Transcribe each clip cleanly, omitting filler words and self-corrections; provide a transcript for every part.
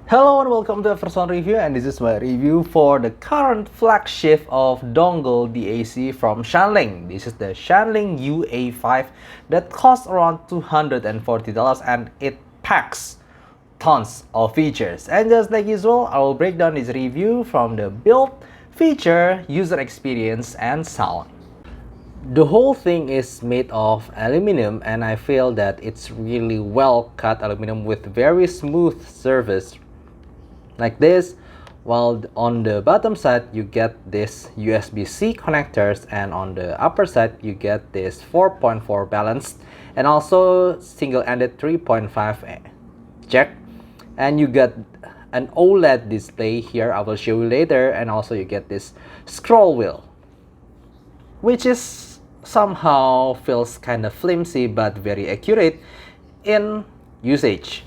Hello and welcome to aftersound review, and this is my review for the current flagship of Dongle Dac from Shanling. This is the Shanling Ua5 that costs around $240 and it packs tons of features. And just like usual, I will break down this review from the build, feature, user experience, and sound. The whole thing is made of aluminum, and I feel that it's really well cut aluminum with very smooth surface like this, while on the bottom side you get this USB-C connectors, and on the upper side you get this 4.4 balanced and also single-ended 3.5 jack, and you get an OLED display here, I will show you later, and also you get this scroll wheel, which is somehow feels kind of flimsy but very accurate in usage.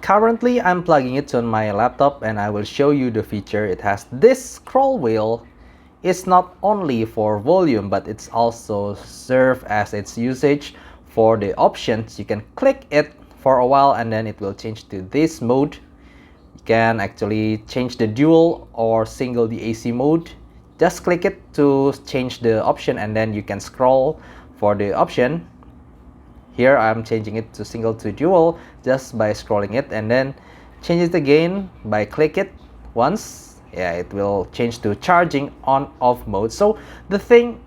Currently, I'm plugging it on my laptop and I will show you the feature. It has this scroll wheel. It's not only for volume, but it's also serve as its usage for the options. You can click it for a while and then it will change to this mode. You can actually change the dual or single DAC mode. Just click it to change the option and then you can scroll for the option. Here I'm changing it to single to dual just by scrolling it, and then change it again by click it once. Yeah, it will change to charging on off mode. So the thing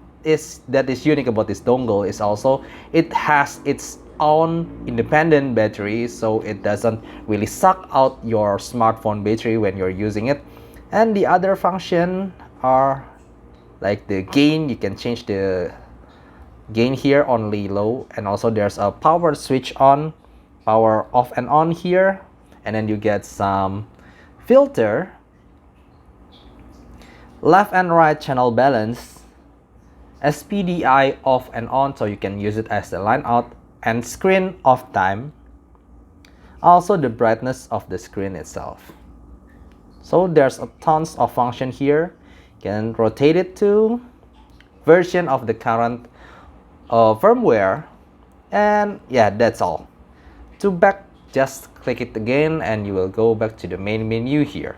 that is unique about this dongle is also it has its own independent battery, so it doesn't really suck out your smartphone battery when you're using it. And the other function are like the gain. You can change the gain here only low, and also there's a power switch on, power off and on here, and then you get some filter, left and right channel balance, SPDI off and on, so you can use it as a line out, and screen off time, also the brightness of the screen itself. So there's a tons of function here. You can rotate it to version of the current firmware, and yeah, that's all. To back, just click it again and you will go back to the main menu here.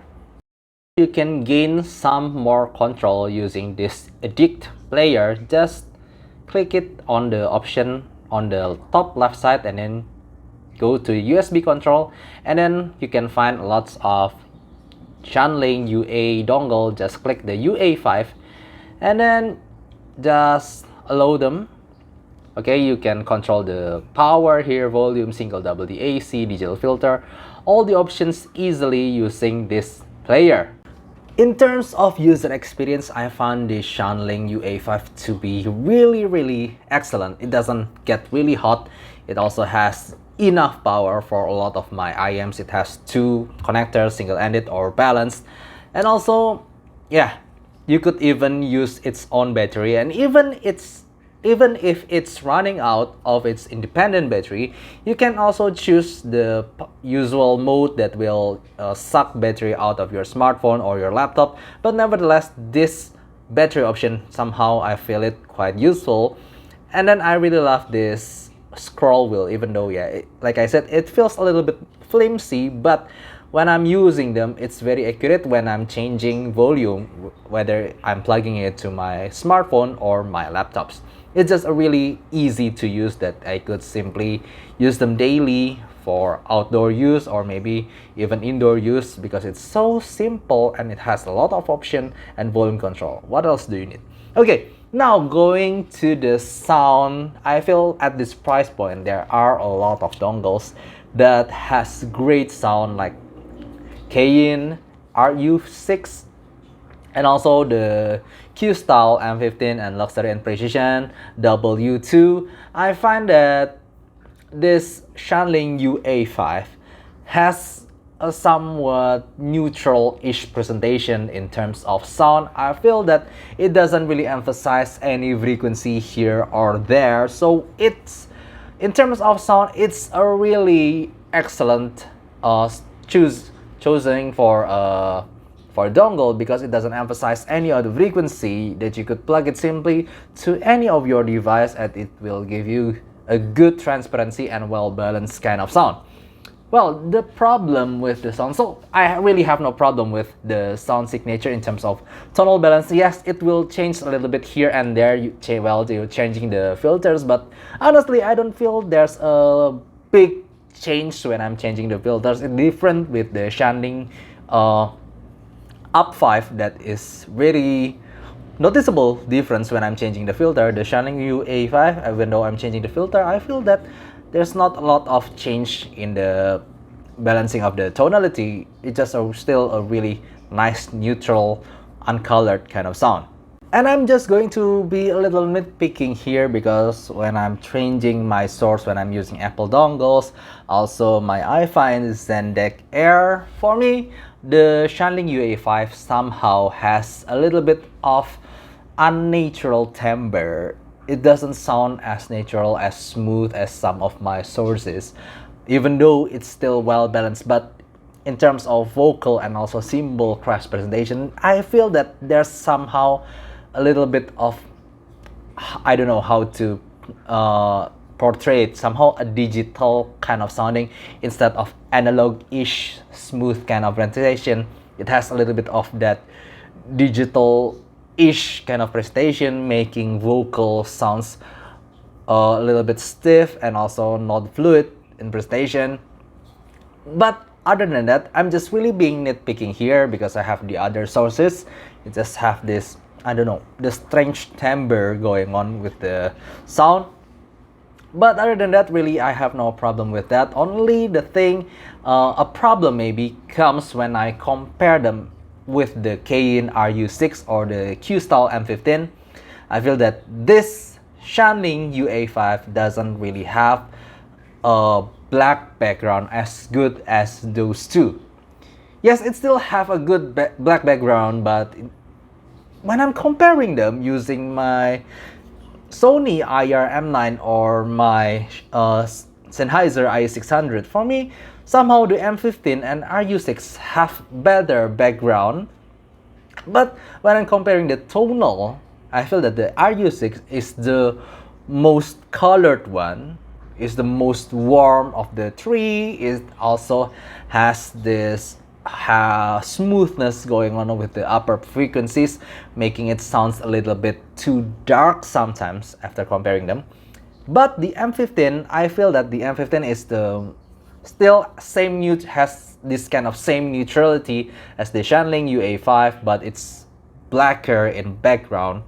You can gain some more control using this edit player. Just click it on the option on the top left side and then go to USB control, and then you can find lots of Shanling UA dongle. Just click the UA5 and then just allow them. Okay, you can control the power here, volume, single, double DAC, digital filter, all the options easily using this player. In terms of user experience, I found the Shanling Ua5 to be really excellent. It doesn't get really hot. It also has enough power for a lot of my IMs. It has two connectors, single-ended or balanced, and also, yeah, you could even use its own battery, and even if it's running out of its independent battery, you can also choose the usual mode that will suck battery out of your smartphone or your laptop. But nevertheless, this battery option, somehow I feel it quite useful. And then I really love this scroll wheel, even though, yeah, like I said, it feels a little bit flimsy, but when I'm using them, it's very accurate when I'm changing volume, whether I'm plugging it to my smartphone or my laptops. It's just a really easy to use that I could simply use them daily for outdoor use or maybe even indoor use, because it's so simple and it has a lot of option and volume control. What else do you need? Okay, now going to the sound, I feel at this price point there are a lot of dongles that has great sound, like Kayin RU6, and also the Q-Style M15 and Luxury and Precision W2. I find that this Shanling Ua5 has a somewhat neutral-ish presentation in terms of sound. I feel that it doesn't really emphasize any frequency here or there, so it's, in terms of sound, it's a really excellent choosing for dongle, because it doesn't emphasize any other frequency, that you could plug it simply to any of your device and it will give you a good transparency and well-balanced kind of sound. Well, the problem with the sound, so I really have no problem with the sound signature in terms of tonal balance. Yes, it will change a little bit here and there, while you're changing the filters, but honestly, I don't feel there's a big change when I'm changing the filters. It's different with the Shanling Ua5 that is really noticeable difference when I'm changing the filter. The Shanling Ua5, even though I'm changing the filter, I feel that there's not a lot of change in the balancing of the tonality. It's just still a really nice, neutral, uncolored kind of sound. And I'm just going to be a little nitpicking here because when I'm changing my source, when I'm using Apple dongles, also my Wi-Fi and Zen Deck Air, for me, the Shanling Ua5 somehow has a little bit of unnatural timbre. It doesn't sound as natural, as smooth as some of my sources, even though it's still well balanced. But in terms of vocal and also cymbal crash presentation, I feel that there's somehow a little bit of, I don't know how to portray it, somehow a digital kind of sounding instead of analog-ish smooth kind of presentation. It has a little bit of that digital-ish kind of presentation, making vocal sounds a little bit stiff and also not fluid in presentation. But other than that, I'm just really being nitpicking here because I have the other sources. It just have this, I don't know, the strange timbre going on with the sound. But other than that, really, I have no problem with that. Only the thing, a problem maybe comes when I compare them with the Kayin RU6 or the Q-Style M15. I feel that this Shanling Ua5 doesn't really have a black background as good as those two. Yes, it still have a good black background, but when I'm comparing them using my Sony IR-M9 or my Sennheiser i600, for me, somehow the M15 and RU6 have better background. But when I'm comparing the tonal, I feel that the RU6 is the most colored one, is the most warm of the three. It also has this smoothness going on with the upper frequencies, making it sounds a little bit too dark sometimes after comparing them. But the M15, I feel that the M15 is the still has this kind of same neutrality as the Shanling Ua5, but it's blacker in background.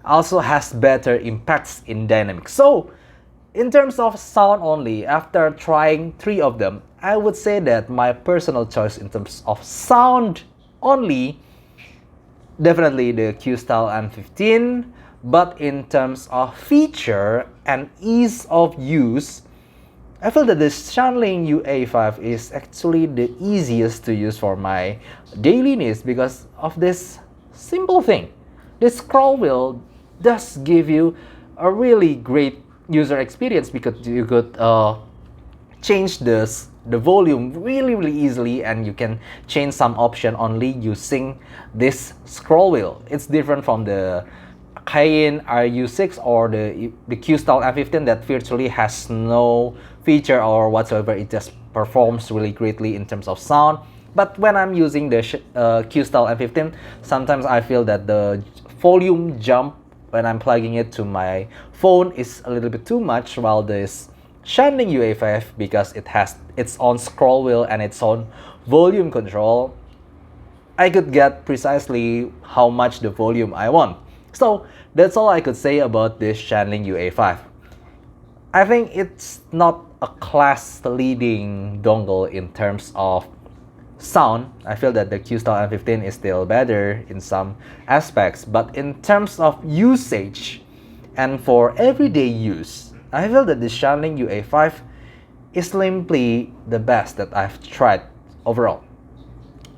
Also has better impacts in dynamics. So in terms of sound only, after trying three of them, I would say that my personal choice in terms of sound only, definitely the Q-Style M15. But in terms of feature and ease of use, I feel that the Shanling Ua5 is actually the easiest to use for my daily needs because of this simple thing. This scroll wheel does give you a really great user experience because you could change the volume really easily, and you can change some option only using this scroll wheel. It's different from the Kayin RU6 or the Q-Style M15 that virtually has no feature or whatsoever. It just performs really greatly in terms of sound. But when I'm using the Q-Style M15, sometimes I feel that the volume jump when I'm plugging it to my phone is a little bit too much, while this Shanling Ua5, because it has its own scroll wheel and its own volume control, I could get precisely how much the volume I want. So that's all I could say about this Shanling Ua5. I think it's not a class-leading dongle in terms of sound. I feel that the Q-Style M15 is still better in some aspects, but in terms of usage and for everyday use, I feel that the Shanling Ua5 is simply the best that I've tried overall.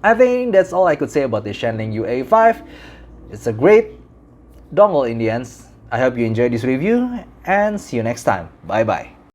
I think that's all I could say about the Shanling Ua5. It's a great dongle in the end. I hope you enjoyed this review and see you next time. Bye bye.